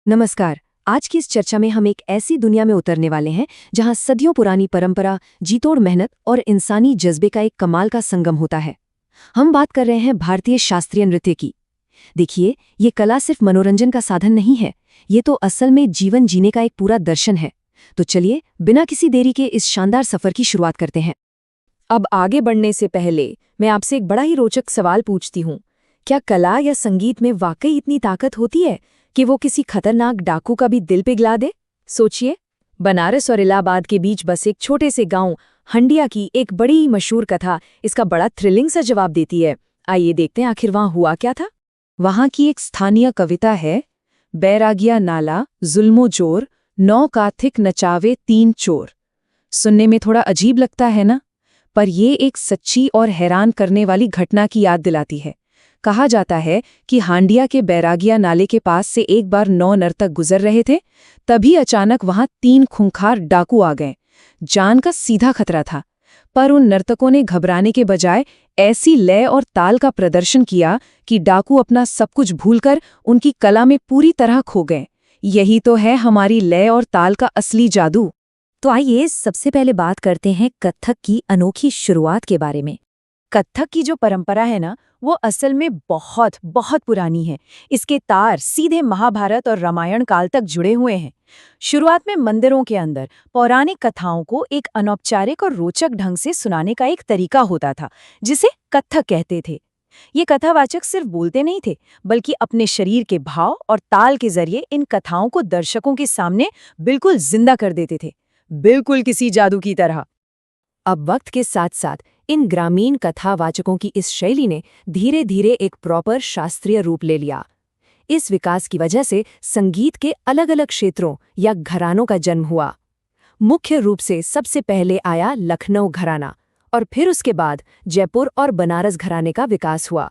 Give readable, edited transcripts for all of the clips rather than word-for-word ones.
नमस्कार। आज की इस चर्चा में हम एक ऐसी दुनिया में उतरने वाले हैं जहां सदियों पुरानी परंपरा, जीतोड़ मेहनत और इंसानी जज्बे का एक कमाल का संगम होता है। हम बात कर रहे हैं भारतीय शास्त्रीय नृत्य की। देखिए, ये कला सिर्फ मनोरंजन का साधन नहीं है, ये तो असल में जीवन जीने का एक पूरा दर्शन है। तो चलिए, बिना किसी देरी के इस शानदार सफर की शुरुआत करते हैं। अब आगे बढ़ने से पहले मैं आपसे एक बड़ा ही रोचक सवाल पूछती हूँ। क्या कला या संगीत में वाकई इतनी ताकत होती है कि वो किसी खतरनाक डाकू का भी दिल पिघला दे? सोचिए, बनारस और इलाहाबाद के बीच बस एक छोटे से गांव हंडिया की एक बड़ी मशहूर कथा इसका बड़ा थ्रिलिंग सा जवाब देती है। आइए देखते हैं आखिर वहां हुआ क्या था। वहां की एक स्थानीय कविता है, बैरागिया नाला जुल्मो जोर, नौ काथिक नचावे तीन चोर। सुनने में थोड़ा अजीब लगता है ना, पर ये एक सच्ची और हैरान करने वाली घटना की याद दिलाती है। कहा जाता है कि हांडिया के बैरागिया नाले के पास से एक बार 9 नर्तक गुजर रहे थे, तभी अचानक वहां 3 खूंखार डाकू आ गए। जान का सीधा खतरा था, पर उन नर्तकों ने घबराने के बजाय ऐसी लय और ताल का प्रदर्शन किया कि डाकू अपना सब कुछ भूलकर उनकी कला में पूरी तरह खो गए। यही तो है हमारी लय और ताल का असली जादू। तो आइए सबसे पहले बात करते हैं कथक की अनोखी शुरुआत के बारे में। कथक की जो परंपरा है ना, वो असल में बहुत बहुत पुरानी है। इसके तार सीधे महाभारत और रामायण काल तक जुड़े हुए हैं। शुरुआत में मंदिरों के अंदर पौराणिक कथाओं को एक अनौपचारिक और रोचक ढंग से सुनाने का एक तरीका होता था, जिसे कथक कहते थे। ये कथावाचक सिर्फ बोलते नहीं थे, बल्कि अपने शरीर के भाव और ताल के जरिए इन कथाओं को दर्शकों के सामने बिल्कुल जिंदा कर देते थे, बिल्कुल किसी जादू की तरह। अब वक्त के साथ साथ इन ग्रामीण कथावाचकों की इस शैली ने धीरे धीरे एक प्रॉपर शास्त्रीय रूप ले लिया। इस विकास की वजह से संगीत के अलग अलग क्षेत्रों या घरानों का जन्म हुआ। मुख्य रूप से सबसे पहले आया लखनऊ घराना और फिर उसके बाद जयपुर और बनारस घराने का विकास हुआ।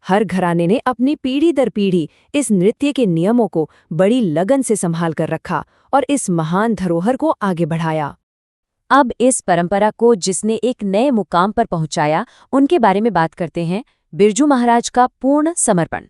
हर घराने ने अपनी पीढ़ी दर पीढ़ी इस नृत्य के नियमों को बड़ी लगन से संभाल कर रखा और इस महान धरोहर को आगे बढ़ाया। अब इस परंपरा को जिसने एक नए मुकाम पर पहुंचाया, उनके बारे में बात करते हैं। बिरजू महाराज का पूर्ण समर्पण।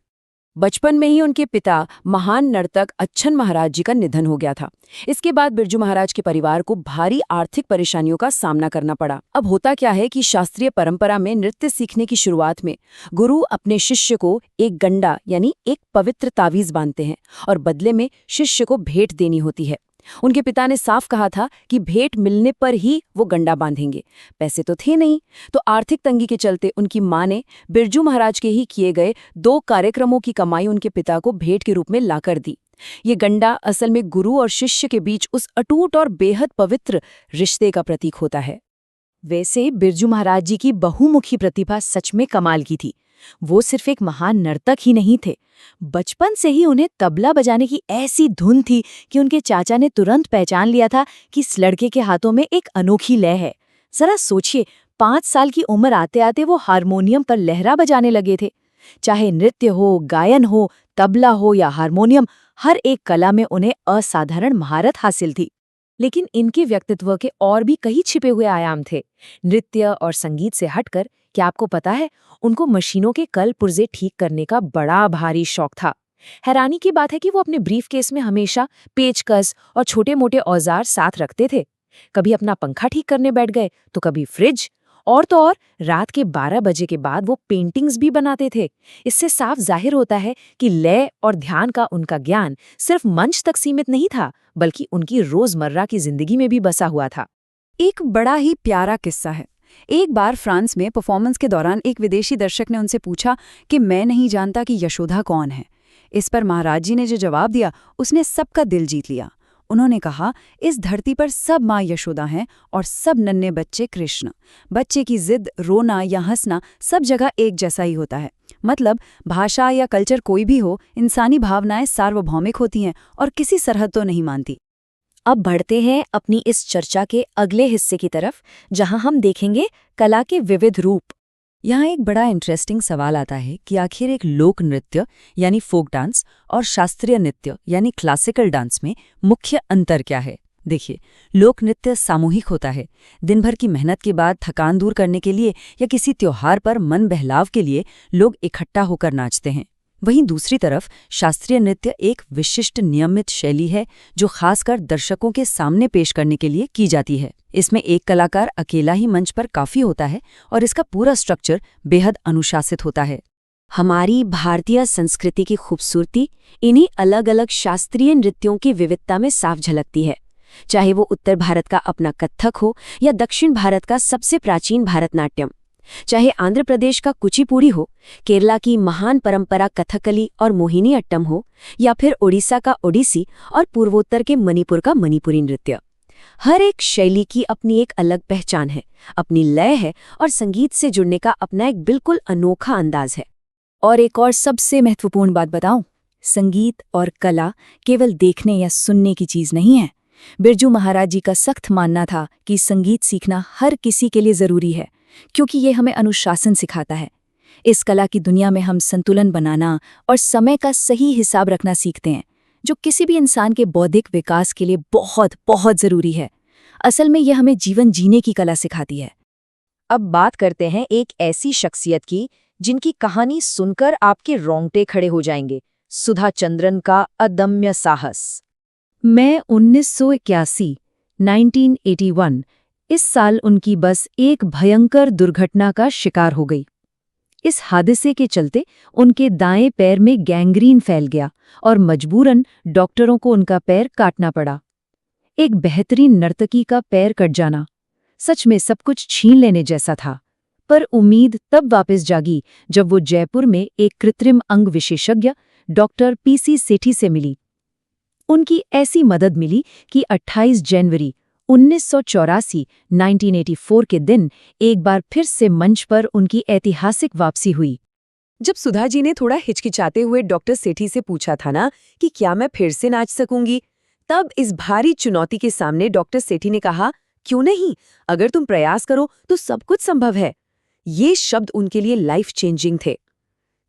बचपन में ही उनके पिता महान नर्तक अच्छन महाराज जी का निधन हो गया था। इसके बाद बिरजू महाराज के परिवार को भारी आर्थिक परेशानियों का सामना करना पड़ा। अब होता क्या है कि शास्त्रीय परंपरा में नृत्य सीखने की शुरुआत में गुरु अपने शिष्य को एक गंडा यानी एक पवित्र तावीज बांधते हैं और बदले में शिष्य को भेंट देनी होती है। उनके पिता ने साफ कहा था कि भेंट मिलने पर ही वो गंडा बांधेंगे। पैसे तो थे नहीं, तो आर्थिक तंगी के चलते उनकी मां ने बिरजू महाराज के ही किए गए 2 कार्यक्रमों की कमाई उनके पिता को भेंट के रूप में लाकर दी। ये गंडा असल में गुरु और शिष्य के बीच उस अटूट और बेहद पवित्र रिश्ते का प्रतीक होता है। वैसे बिरजू महाराज जी की बहुमुखी प्रतिभा सच में कमाल की थी। वो सिर्फ एक महान नर्तक ही नहीं थे, बचपन से ही उन्हें तबला बजाने की ऐसी धुन थी कि उनके चाचा ने तुरंत पहचान लिया था कि इस लड़के के हाथों में एक अनोखी लय है। जरा सोचिए, 5 साल की उम्र आते आते वो हारमोनियम पर लहरा बजाने लगे थे। चाहे नृत्य हो, गायन हो, तबला हो या हारमोनियम, हर एक कला में उन्हें असाधारण महारत हासिल थी। लेकिन इनके व्यक्तित्व के और भी कई छिपे हुए आयाम थे। नृत्य और संगीत से हटकर, क्या आपको पता है, उनको मशीनों के कल पुर्जे ठीक करने का बड़ा भारी शौक था। हैरानी की बात है कि वो अपने ब्रीफकेस में हमेशा पेचकस और छोटे मोटे औजार साथ रखते थे। कभी अपना पंखा ठीक करने बैठ गए तो कभी फ्रिज, और तो और रात के 12 बजे के बाद वो पेंटिंग्स भी बनाते थे। इससे साफ जाहिर होता है कि लय और ध्यान का उनका ज्ञान सिर्फ मंच तक सीमित नहीं था, बल्कि उनकी रोजमर्रा की जिंदगी में भी बसा हुआ था। एक बड़ा ही प्यारा किस्सा है। एक बार फ्रांस में परफॉर्मेंस के दौरान एक विदेशी दर्शक ने उनसे पूछा कि मैं नहीं जानता कि यशोदा कौन है। इस पर महाराज जी ने जो जवाब दिया, उसने सबका दिल जीत लिया। उन्होंने कहा, इस धरती पर सब माँ यशोदा हैं और सब नन्हे बच्चे कृष्ण। बच्चे की जिद, रोना या हंसना सब जगह एक जैसा ही होता है। मतलब भाषा या कल्चर कोई भी हो, इंसानी भावनाएं सार्वभौमिक होती हैं और किसी सरहद तो नहीं मानती। अब बढ़ते हैं अपनी इस चर्चा के अगले हिस्से की तरफ, जहां हम देखेंगे कला के विविध रूप। यहाँ एक बड़ा इंटरेस्टिंग सवाल आता है कि आखिर एक लोक नृत्य यानी फोक डांस और शास्त्रीय नृत्य यानी क्लासिकल डांस में मुख्य अंतर क्या है। देखिए, लोक नृत्य सामूहिक होता है। दिन भर की मेहनत के बाद थकान दूर करने के लिए या किसी त्योहार पर मन बहलाव के लिए लोग इकट्ठा होकर नाचते हैं। वहीं दूसरी तरफ शास्त्रीय नृत्य एक विशिष्ट नियमित शैली है जो खासकर दर्शकों के सामने पेश करने के लिए की जाती है। इसमें एक कलाकार अकेला ही मंच पर काफी होता है और इसका पूरा स्ट्रक्चर बेहद अनुशासित होता है। हमारी भारतीय संस्कृति की खूबसूरती इन्हीं अलग अलग शास्त्रीय नृत्यों की विविधता में साफ झलकती है। चाहे वो उत्तर भारत का अपना कत्थक हो या दक्षिण भारत का सबसे प्राचीन भारतनाट्यम, चाहे आंध्र प्रदेश का कुचिपुड़ी हो, केरला की महान परंपरा कथकली और मोहिनी अट्टम हो, या फिर ओडिशा का ओडिसी और पूर्वोत्तर के मणिपुर का मणिपुरी नृत्य। हर एक शैली की अपनी एक अलग पहचान है, अपनी लय है और संगीत से जुड़ने का अपना एक बिल्कुल अनोखा अंदाज है। और एक और सबसे महत्वपूर्ण बात बताऊं, संगीत और कला केवल देखने या सुनने की चीज नहीं है। बिरजू महाराज जी का सख्त मानना था कि संगीत सीखना हर किसी के लिए जरूरी है, क्योंकि ये हमें अनुशासन सिखाता है। इस कला की दुनिया में हम संतुलन बनाना और समय का सही हिसाब रखना सीखते हैं, जो किसी भी इंसान के बौद्धिक विकास के लिए बहुत बहुत जरूरी है। असल में यह हमें जीवन जीने की कला सिखाती है। अब बात करते हैं एक ऐसी शख्सियत की जिनकी कहानी सुनकर आपके रोंगटे खड़े हो जाएंगे, सुधा चंद्रन का अदम्य साहस। मैं 1981 इस साल उनकी बस एक भयंकर दुर्घटना का शिकार हो गई। इस हादसे के चलते उनके दाएं पैर में गैंग्रीन फैल गया और मजबूरन डॉक्टरों को उनका पैर काटना पड़ा। एक बेहतरीन नर्तकी का पैर कट जाना सच में सब कुछ छीन लेने जैसा था, पर उम्मीद तब वापस जागी जब वो जयपुर में एक कृत्रिम अंग विशेषज्ञ डॉक्टर पीसी सेठी से मिली। उनकी ऐसी मदद मिली कि 28 जनवरी 1984 के दिन एक बार फिर से मंच पर उनकी ऐतिहासिक वापसी हुई। जब सुधा जी ने थोड़ा हिचकिचाते हुए डॉक्टर सेठी से पूछा था ना कि क्या मैं फिर से नाच सकूंगी, तब इस भारी चुनौती के सामने डॉक्टर सेठी ने कहा, क्यों नहीं, अगर तुम प्रयास करो तो सब कुछ संभव है। ये शब्द उनके लिए लाइफ चेंजिंग थे।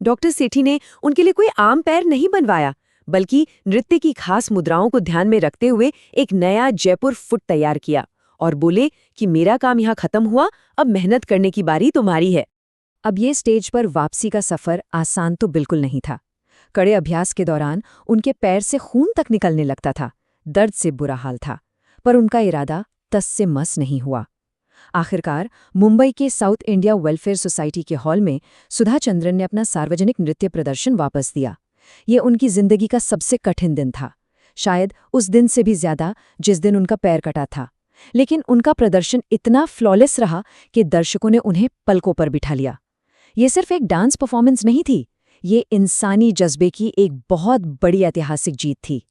डॉक्टर सेठी ने उनके लिए कोई आम पैर नहीं बनवाया, बल्कि नृत्य की खास मुद्राओं को ध्यान में रखते हुए एक नया जयपुर फुट तैयार किया और बोले कि मेरा काम यहाँ खत्म हुआ, अब मेहनत करने की बारी तुम्हारी है। अब ये स्टेज पर वापसी का सफर आसान तो बिल्कुल नहीं था। कड़े अभ्यास के दौरान उनके पैर से खून तक निकलने लगता था, दर्द से बुरा हाल था, पर उनका इरादा तस से मस नहीं हुआ। आखिरकार मुंबई के साउथ इंडिया वेलफेयर सोसाइटी के हॉल में सुधा चंद्रन ने अपना सार्वजनिक नृत्य प्रदर्शन वापस दिया। ये उनकी जिंदगी का सबसे कठिन दिन था, शायद उस दिन से भी ज्यादा जिस दिन उनका पैर कटा था। लेकिन उनका प्रदर्शन इतना फ्लॉलेस रहा कि दर्शकों ने उन्हें पलकों पर बिठा लिया। ये सिर्फ एक डांस परफॉर्मेंस नहीं थी, ये इंसानी जज्बे की एक बहुत बड़ी ऐतिहासिक जीत थी।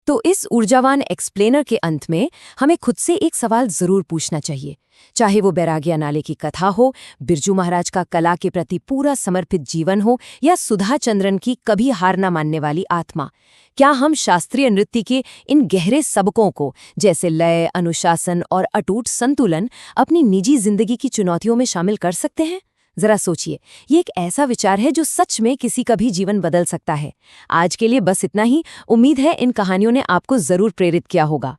तो इस ऊर्जावान एक्सप्लेनर के अंत में हमें खुद से एक सवाल जरूर पूछना चाहिए, चाहे वो बैरागिया नाले की कथा हो, बिरजू महाराज का कला के प्रति पूरा समर्पित जीवन हो, या सुधा चंद्रन की कभी हार न मानने वाली आत्मा। क्या हम शास्त्रीय नृत्य के इन गहरे सबकों को, जैसे लय, अनुशासन और अटूट संतुलन, अपनी निजी जिंदगी की चुनौतियों में शामिल कर सकते हैं? जरा सोचिए, ये एक ऐसा विचार है जो सच में किसी का भी जीवन बदल सकता है। आज के लिए बस इतना ही। उम्मीद है इन कहानियों ने आपको जरूर प्रेरित किया होगा।